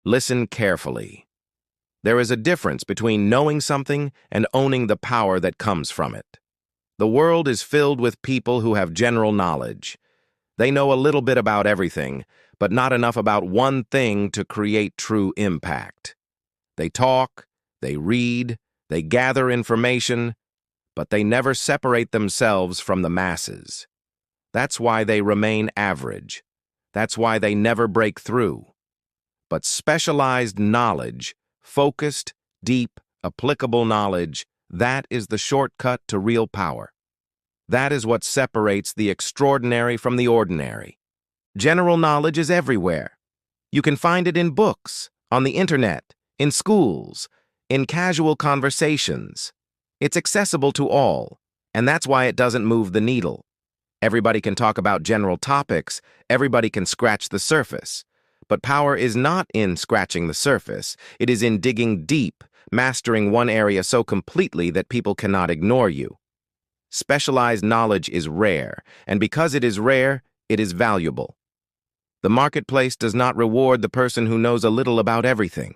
Listen carefully. There is a difference between knowing something and owning the power that comes from it. The world is filled with people who have general knowledge. They know a little bit about everything, but not enough about one thing to create true impact. They talk, they read, they gather information, but they never separate themselves from the masses. That's why they remain average. That's why they never break through. But specialized knowledge, focused, deep, applicable knowledge, that is the shortcut to real power. That is what separates the extraordinary from the ordinary. General knowledge is everywhere. You can find it in books, on the internet, in schools, in casual conversations. It's accessible to all, and that's why it doesn't move the needle. Everybody can talk about general topics, everybody can scratch the surface. But power is not in scratching the surface, it is in digging deep, mastering one area so completely that people cannot ignore you. Specialized knowledge is rare, and because it is rare, it is valuable. The marketplace does not reward the person who knows a little about everything.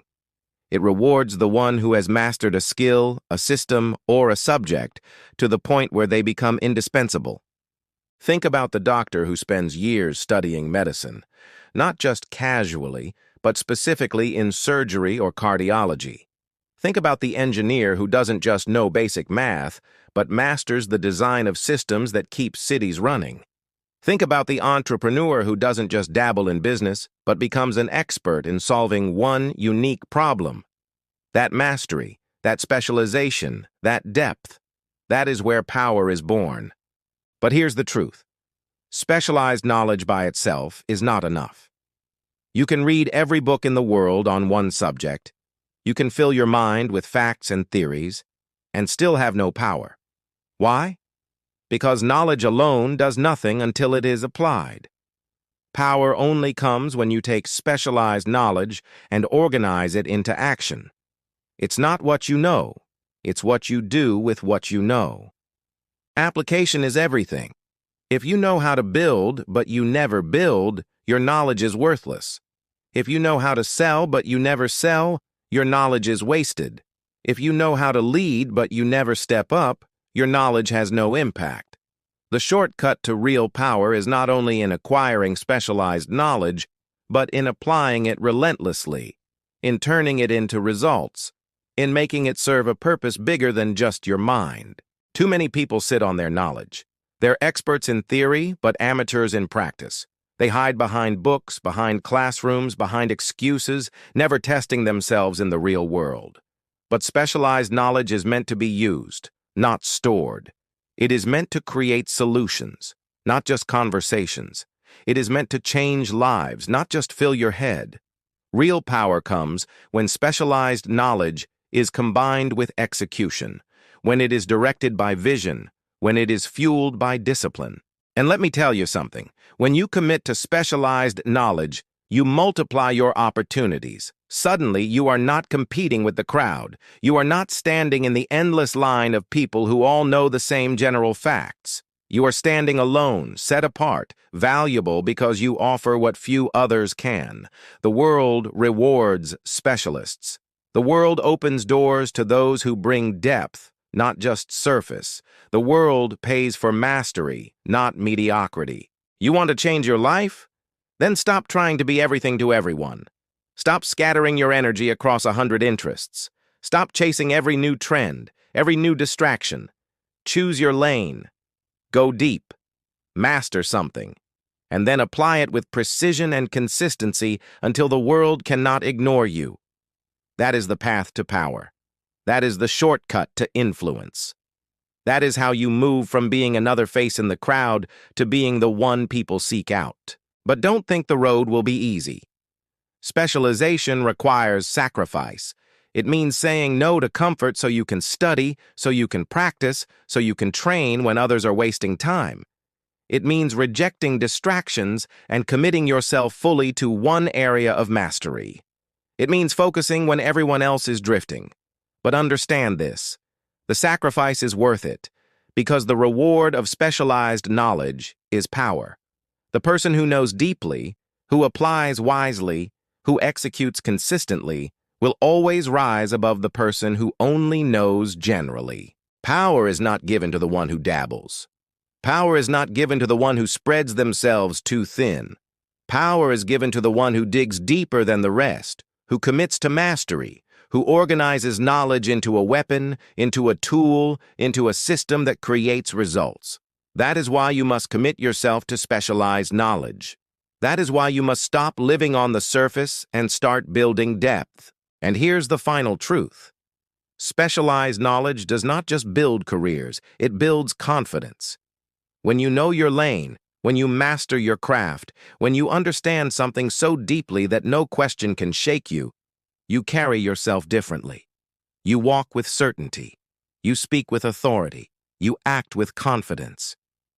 It rewards the one who has mastered a skill, a system, or a subject to the point where they become indispensable. Think about the doctor who spends years studying medicine, not just casually, but specifically in surgery or cardiology. Think about the engineer who doesn't just know basic math, but masters the design of systems that keep cities running. Think about the entrepreneur who doesn't just dabble in business, but becomes an expert in solving one unique problem. That mastery, that specialization, that depth, that is where power is born. But here's the truth. Specialized knowledge by itself is not enough. You can read every book in the world on one subject. You can fill your mind with facts and theories, and still have no power. Why? Because knowledge alone does nothing until it is applied. Power only comes when you take specialized knowledge and organize it into action. It's not what you know, it's what you do with what you know. Application is everything. If you know how to build, but you never build, your knowledge is worthless. If you know how to sell, but you never sell, your knowledge is wasted. If you know how to lead, but you never step up, your knowledge has no impact. The shortcut to real power is not only in acquiring specialized knowledge, but in applying it relentlessly, in turning it into results, in making it serve a purpose bigger than just your mind. Too many people sit on their knowledge. They're experts in theory, but amateurs in practice. They hide behind books, behind classrooms, behind excuses, never testing themselves in the real world. But specialized knowledge is meant to be used, not stored. It is meant to create solutions, not just conversations. It is meant to change lives, not just fill your head. Real power comes when specialized knowledge is combined with execution, when it is directed by vision, when it is fueled by discipline. And let me tell you something, when you commit to specialized knowledge, you multiply your opportunities. Suddenly, you are not competing with the crowd. You are not standing in the endless line of people who all know the same general facts. You are standing alone, set apart, valuable because you offer what few others can. The world rewards specialists. The world opens doors to those who bring depth, not just surface. The world pays for mastery, not mediocrity. You want to change your life? Then stop trying to be everything to everyone. Stop scattering your energy across 100 interests. Stop chasing every new trend, every new distraction. Choose your lane. Go deep. Master something. And then apply it with precision and consistency until the world cannot ignore you. That is the path to power. That is the shortcut to influence. That is how you move from being another face in the crowd to being the one people seek out. But don't think the road will be easy. Specialization requires sacrifice. It means saying no to comfort so you can study, so you can practice, so you can train when others are wasting time. It means rejecting distractions and committing yourself fully to one area of mastery. It means focusing when everyone else is drifting. But understand this. The sacrifice is worth it, because the reward of specialized knowledge is power. The person who knows deeply, who applies wisely, who executes consistently, will always rise above the person who only knows generally. Power is not given to the one who dabbles. Power is not given to the one who spreads themselves too thin. Power is given to the one who digs deeper than the rest, who commits to mastery, who organizes knowledge into a weapon, into a tool, into a system that creates results. That is why you must commit yourself to specialized knowledge. That is why you must stop living on the surface and start building depth. And here's the final truth. Specialized knowledge does not just build careers, it builds confidence. When you know your lane, when you master your craft, when you understand something so deeply that no question can shake you, you carry yourself differently. You walk with certainty. You speak with authority. You act with confidence.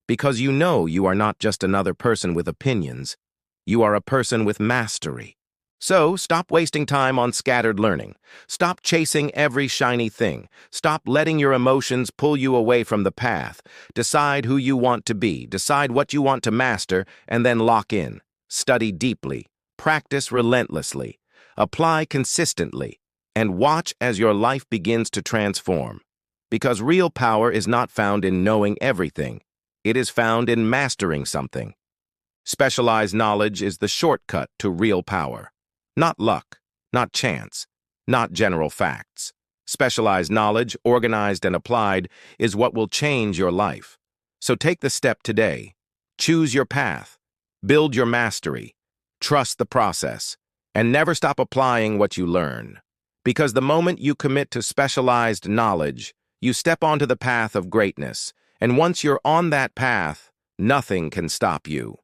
Because you know you are not just another person with opinions. You are a person with mastery. So, stop wasting time on scattered learning. Stop chasing every shiny thing. Stop letting your emotions pull you away from the path. Decide who you want to be. Decide what you want to master, and then lock in. Study deeply. Practice relentlessly. Apply consistently. And watch as your life begins to transform. Because real power is not found in knowing everything. It is found in mastering something. Specialized knowledge is the shortcut to real power. Not luck, not chance, not general facts. Specialized knowledge, organized and applied, is what will change your life. So take the step today. Choose your path. Build your mastery. Trust the process. And never stop applying what you learn. Because the moment you commit to specialized knowledge, you step onto the path of greatness. And once you're on that path, nothing can stop you.